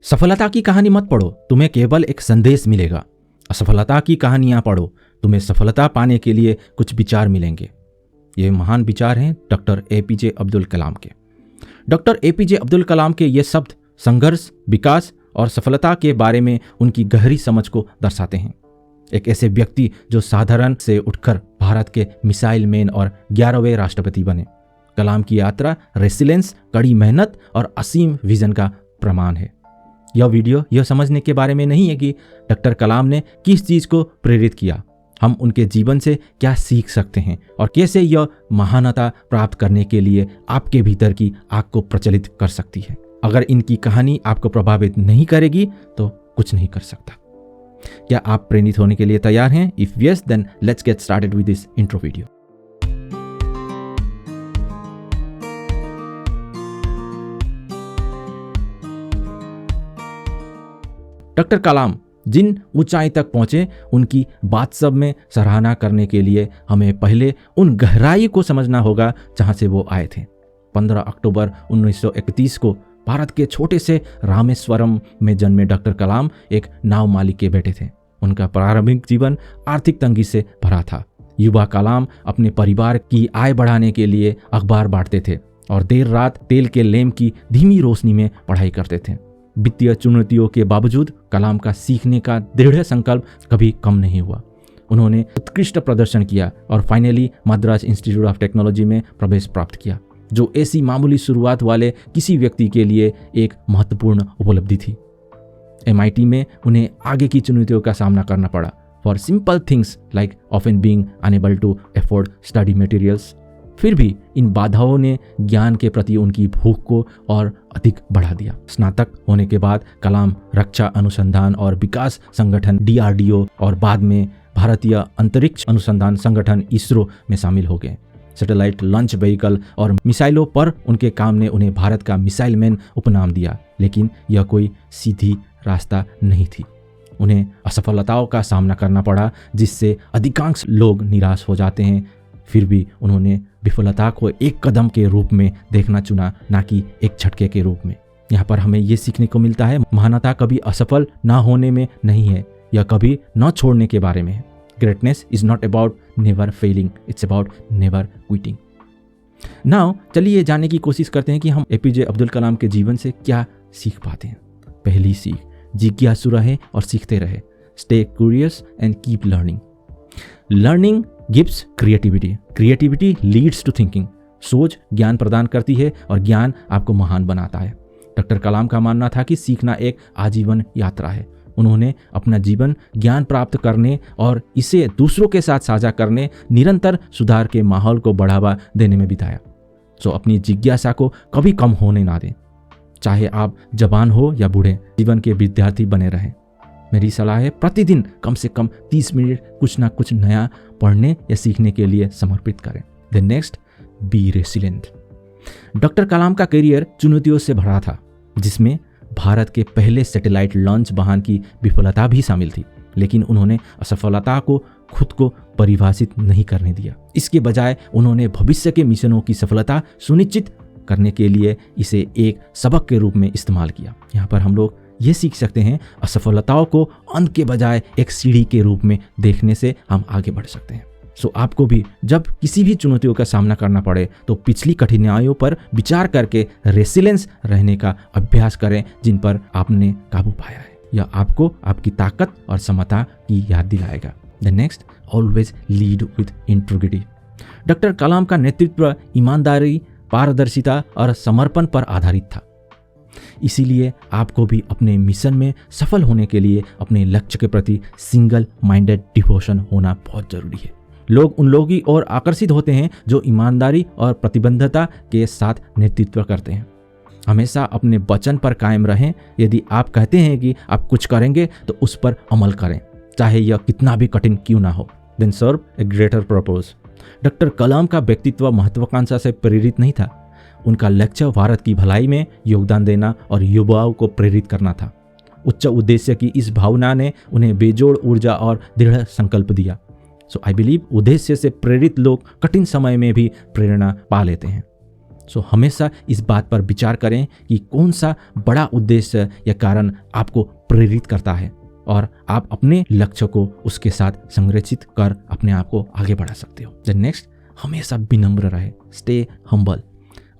सफलता की कहानी मत पढ़ो, तुम्हें केवल एक संदेश मिलेगा। असफलता की कहानियां पढ़ो, तुम्हें सफलता पाने के लिए कुछ विचार मिलेंगे। ये महान विचार हैं डॉक्टर एपीजे अब्दुल कलाम के। डॉक्टर एपीजे अब्दुल कलाम के ये शब्द संघर्ष, विकास और सफलता के बारे में उनकी गहरी समझ को दर्शाते हैं। एक ऐसे व्यक्ति जो साधारण से उठकर भारत के मिसाइल मैन और 11वें राष्ट्रपति बने। कलाम की यात्रा रेसिलेंस, कड़ी मेहनत और असीम विजन का प्रमाण है। यह वीडियो यह समझने के बारे में नहीं है कि डॉक्टर कलाम ने किस चीज़ को प्रेरित किया, हम उनके जीवन से क्या सीख सकते हैं और कैसे यह महानता प्राप्त करने के लिए आपके भीतर की आग को प्रज्वलित कर सकती है। अगर इनकी कहानी आपको प्रभावित नहीं करेगी तो कुछ नहीं कर सकता। क्या आप प्रेरित होने के लिए तैयार हैं? If yes, then let's get started with this intro video. Doctor Kalam जिन ऊंचाई तक पहुंचे, उनकी बात सब में सराहना करने के लिए हमें पहले उन गहराई को समझना होगा जहां से वो आए थे। 15 अक्टूबर 1931 को भारत के छोटे से रामेश्वरम में जन्मे डॉक्टर कलाम एक नाव मालिक के बेटे थे। उनका प्रारंभिक जीवन आर्थिक तंगी से भरा था। युवा कलाम अपने परिवार की आय बढ़ाने के लिए अखबार बांटते थे और देर रात तेल के लैंप की धीमी रोशनी में पढ़ाई करते थे। वित्तीय चुनौतियों के बावजूद कलाम का सीखने का दृढ़ संकल्प कभी कम नहीं हुआ। उन्होंने उत्कृष्ट प्रदर्शन किया और finally Madras institute of technology में प्रवेश प्राप्त किया, जो ऐसी मामूली शुरुआत वाले किसी व्यक्ति के लिए एक महत्वपूर्ण उपलब्धि थी। MIT में उन्हें आगे की चुनौतियों का सामना करना पड़ा for simple things like often being unable to afford study materials. फिर भी इन बाधाओं ने ज्ञान के प्रति उनकी भूख को और अधिक बढ़ा दिया। स्नातक होने के बाद कलाम रक्षा अनुसंधान और विकास संगठन DRDO और बाद में भारतीय अंतरिक्ष अनुसंधान संगठन ISRO में शामिल हो गए। सैटेलाइट लॉन्च व्हीकल और मिसाइलों पर उनके काम ने उन्हें भारत का मिसाइल मैन उपनाम दिया, लेकिन यह कोई सीधी रास्ता नहीं थी। उन्हें असफलताओं का सामना करना पड़ा, जिससे अधिकांश लोग निराश हो जाते हैं। फिर भी उन्होंने विफलता को एक कदम के रूप में देखना चुना, ना कि एक झटके के रूप में। यहाँ पर हमें ये सीखने को मिलता है, महानता कभी असफल ना होने में नहीं है, यह कभी न छोड़ने के बारे में है। Greatness is not about never failing, it's about never quitting. Now चलिए जानने की कोशिश करते हैं कि हम एपीजे अब्दुल कलाम के जीवन से क्या सीख पाते हैं। पहली सीख, जिज्ञासु रहे और सीखते रहे। Stay curious and keep learning. Learning gives creativity, creativity leads to thinking. सोच ज्ञान प्रदान करती है और ज्ञान आपको महान बनाता है। डॉक्टर कलाम का मानना था कि सीखना एक आजीवन यात्रा है। उन्होंने अपना जीवन ज्ञान प्राप्त करने और इसे दूसरों के साथ साझा करने, निरंतर सुधार के माहौल को बढ़ावा देने में बिताया। सो अपनी जिज्ञासा को कभी कम होने ना दें। चाहे आप जवान हो या बूढ़े, जीवन के विद्यार्थी बने रहें। मेरी सलाह है, प्रतिदिन कम से कम 30 मिनट कुछ ना कुछ नया पढ़ने या सीखने के लिए समर्पित करें। The next, be resilient. Doctor Kalam का करियर चुनौतियों से भरा था, जिसमें भारत के पहले सैटेलाइट लॉन्च वाहन की विफलता भी शामिल थी। लेकिन उन्होंने असफलता को खुद को परिभाषित नहीं करने दिया। इसके बजाय उन्होंने भविष्य के मिशनों की सफलता सुनिश्चित करने के लिए इसे एक सबक के रूप में इस्तेमाल किया। यहाँ पर हम लोग ये सीख सकते हैं, असफलताओं को अंत के बजाय एक सीढ़ी के रूप में देखने से हम आगे बढ़ सकते हैं। सो आपको भी जब किसी भी चुनौतियों का सामना करना पड़े तो पिछली कठिनाइयों पर विचार करके रेसिलेंस रहने का अभ्यास करें, जिन पर आपने काबू पाया है। यह आपको आपकी ताकत और क्षमता की याद दिलाएगा। The next, always lead with integrity. Doctor Kalam का नेतृत्व ईमानदारी, पारदर्शिता और समर्पण पर आधारित था। इसीलिए आपको भी अपने मिशन में सफल होने के लिए अपने लक्ष्य के प्रति सिंगल माइंडेड डिवोशन होना बहुत जरूरी है। लोग उन लोगों की ओर आकर्षित होते हैं जो ईमानदारी और प्रतिबद्धता के साथ नेतृत्व करते हैं। हमेशा अपने वचन पर कायम रहें। यदि आप कहते हैं कि आप कुछ करेंगे तो उस पर अमल करें, चाहे यह कितना भी कठिन क्यों ना हो। देन सर्व ए ग्रेटर पर्पस। डॉक्टर कलाम का व्यक्तित्व महत्वाकांक्षा से प्रेरित नहीं था। उनका लक्ष्य भारत की भलाई में योगदान देना और युवाओं को प्रेरित करना था। उच्च उद्देश्य की इस भावना ने उन्हें बेजोड़ ऊर्जा और दृढ़ संकल्प दिया। सो आई बिलीव उद्देश्य से प्रेरित लोग कठिन समय में भी प्रेरणा पा लेते हैं। सो हमेशा इस बात पर विचार करें कि कौन सा बड़ा उद्देश्य या कारण आपको प्रेरित करता है और आप अपने लक्ष्य को उसके साथ संरचित कर अपने आप को आगे बढ़ा सकते हो। द नेक्स्ट, हमेशा विनम्र रहे, स्टे हम्बल।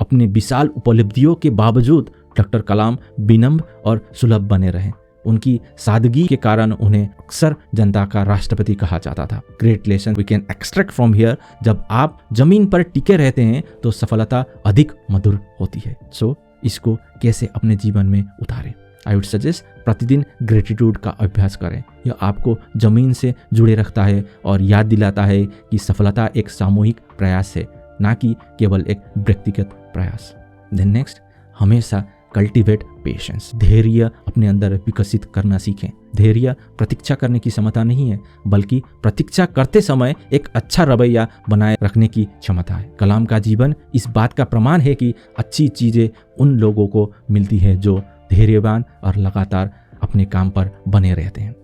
अपने विशाल उपलब्धियों के बावजूद डॉक्टर कलाम विनम्र और सुलभ बने रहे। उनकी सादगी के कारण उन्हें अक्सर जनता का राष्ट्रपति कहा जाता था। Great lesson we can extract from here, जब आप जमीन पर टिके रहते हैं तो सफलता अधिक मधुर होती है। सो इसको कैसे अपने जीवन में उतारें? आई वुड सजेस्ट प्रतिदिन ग्रेटिट्यूड का अभ्यास करें। यह आपको जमीन से जुड़े रखता है और याद दिलाता है कि सफलता एक सामूहिक प्रयास है, ना कि केवल एक व्यक्तिगत प्रयास। देन नेक्स्ट, हमेशा कल्टिवेट पेशेंस। धैर्य अपने अंदर विकसित करना सीखें। धैर्य प्रतीक्षा करने की क्षमता नहीं है, बल्कि प्रतीक्षा करते समय एक अच्छा रवैया बनाए रखने की क्षमता है। कलाम का जीवन इस बात का प्रमाण है कि अच्छी चीज़ें उन लोगों को मिलती है जो धैर्यवान और लगातार अपने काम पर बने रहते हैं।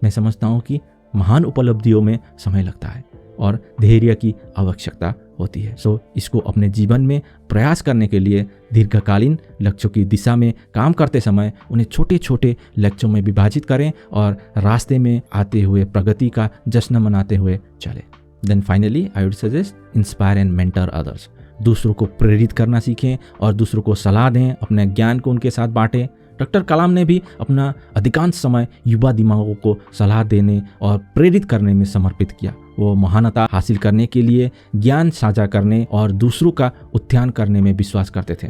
मैं समझता हूँ कि महान उपलब्धियों में समय लगता है और धैर्य की आवश्यकता होती है। सो इसको अपने जीवन में प्रयास करने के लिए दीर्घकालीन लक्ष्यों की दिशा में काम करते समय उन्हें छोटे छोटे लक्ष्यों में विभाजित करें और रास्ते में आते हुए प्रगति का जश्न मनाते हुए चले। Then finally I would suggest inspire and mentor others. दूसरों को प्रेरित करना सीखें और दूसरों को सलाह दें, अपने ज्ञान को उनके साथ बांटें। डॉक्टर कलाम ने भी अपना अधिकांश समय युवा दिमागों को सलाह देने और प्रेरित करने में समर्पित किया। वो महानता हासिल करने के लिए ज्ञान साझा करने और दूसरों का उत्थान करने में विश्वास करते थे।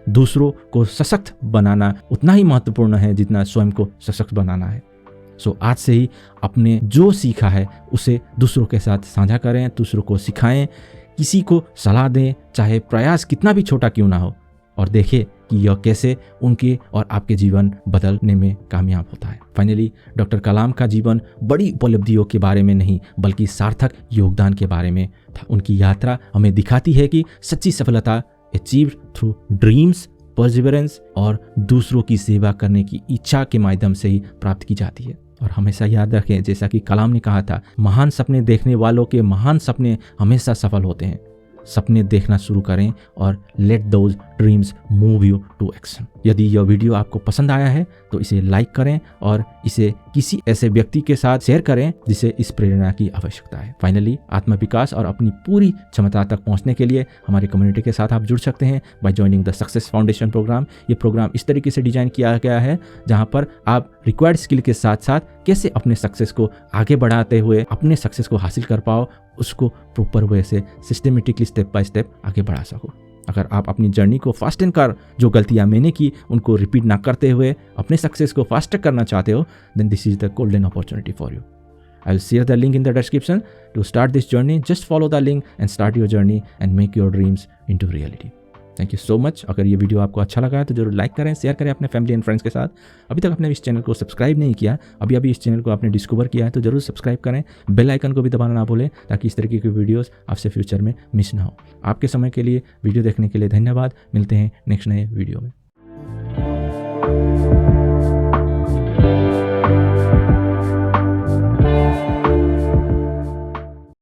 दूसरों को सशक्त बनाना उतना ही महत्वपूर्ण है जितना स्वयं को सशक्त बनाना है। सो आज से ही अपने जो सीखा है उसे दूसरों के साथ साझा करें, दूसरों को सिखाएं, किसी को सलाह दें, चाहे प्रयास कितना भी छोटा क्यों ना हो, और देखें कि यह कैसे उनके और आपके जीवन बदलने में कामयाब होता है। फाइनली, डॉक्टर कलाम का जीवन बड़ी उपलब्धियों के बारे में नहीं बल्कि सार्थक योगदान के बारे में था। उनकी यात्रा हमें दिखाती है कि सच्ची सफलता अचीव्ड थ्रू ड्रीम्स, परसिवरेंस और दूसरों की सेवा करने की इच्छा के माध्यम से ही प्राप्त की जाती है। और हमेशा याद रखें, जैसा कि कलाम ने कहा था, महान सपने देखने वालों के महान सपने हमेशा सफल होते हैं। सपने देखना शुरू करें और let those dreams move you to action. यदि यह वीडियो आपको पसंद आया है तो इसे लाइक करें और इसे किसी ऐसे व्यक्ति के साथ शेयर करें जिसे इस प्रेरणा की आवश्यकता है। फाइनली, आत्मविकास और अपनी पूरी क्षमता तक पहुंचने के लिए हमारी कम्युनिटी के साथ आप जुड़ सकते हैं by joining the success foundation program. ये प्रोग्राम इस तरीके से डिजाइन किया गया है जहां पर आप रिक्वायर्ड स्किल के साथ साथ कैसे अपने सक्सेस को आगे बढ़ाते हुए अपने सक्सेस को हासिल कर पाओ, उसको प्रॉपर वे से सिस्टमेटिकली स्टेप बाय स्टेप आगे बढ़ा सको। अगर आप अपनी जर्नी को फास्टन कर जो गलतियां मैंने की उनको रिपीट ना करते हुए अपने सक्सेस को फास्टर करना चाहते हो, then this is the golden opportunity for you. I will share the link in the description to start this journey. Just follow the link and start your journey and make your dreams into reality. Thank you so much. अगर ये video आपको अच्छा लगा है तो जरूर like करें, share करें अपने फैमिली एंड फ्रेंड्स के साथ। अभी तक आपने इस चैनल को सब्सक्राइब नहीं किया, अभी इस चैनल को आपने डिस्कवर किया है तो जरूर सब्सक्राइब करें। बेल आइकन को भी दबाना ना भूलें ताकि इस तरीके की वीडियोस आपसे फ्यूचर में मिस ना हो। आपके समय के लिए, वीडियो देखने के लिए धन्यवाद। मिलते हैं नेक्स्ट नए वीडियो में।